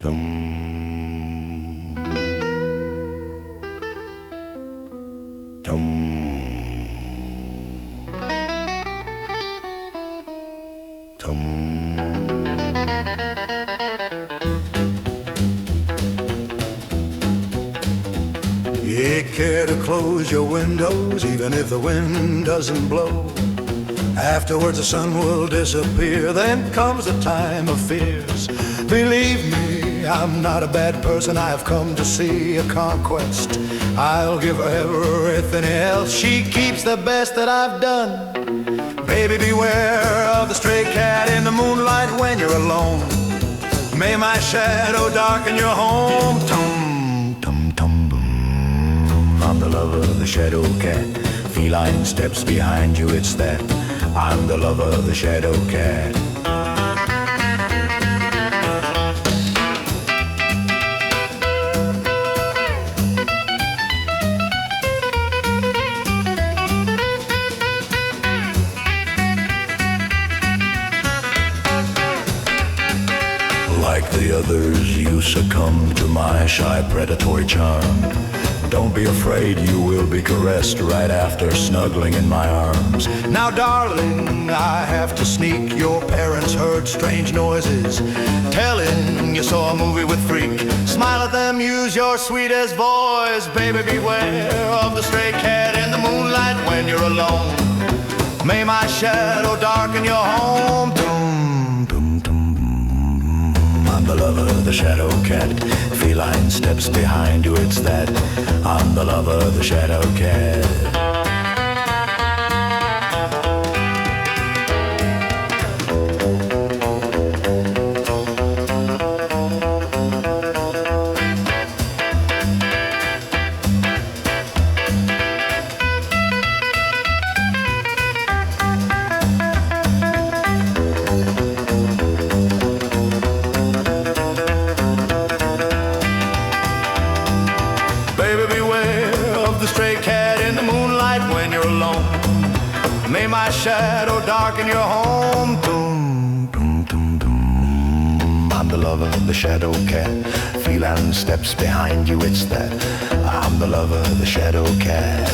Dum, dum. You care to close your windows even if the wind doesn't blow? Afterwards the sun will disappear, then comes the time of fears. Believe me, I'm not a bad person, I've come to see a conquest. I'll give her everything else, she keeps the best that I've done. Baby, beware of the stray cat in the moonlight when you're alone. May my shadow darken your home. Tum, tum, tum, boom. I'm the lover of the shadow cat. Feline steps behind you, it's that. I'm the lover of the shadow cat. Like the others, you succumb to my shy predatory charm. Don't be afraid, you will be caressed right after snuggling in my arms. Now darling, I have to sneak. Your parents heard strange noises, telling you saw a movie with Freak. Smile at them, use your sweetest voice. Baby, beware of the stray cat in the moonlight when you're alone. May my shadow darken your home. I'm the lover of the shadow cat. Feline steps behind you, it's that. I'm the lover of the shadow cat. The stray cat in the moonlight when you're alone. May my shadow darken your home. Doom, doom, doom, doom. I'm the lover of the shadow cat. Feline steps behind you, it's that. I'm the lover of the shadow cat.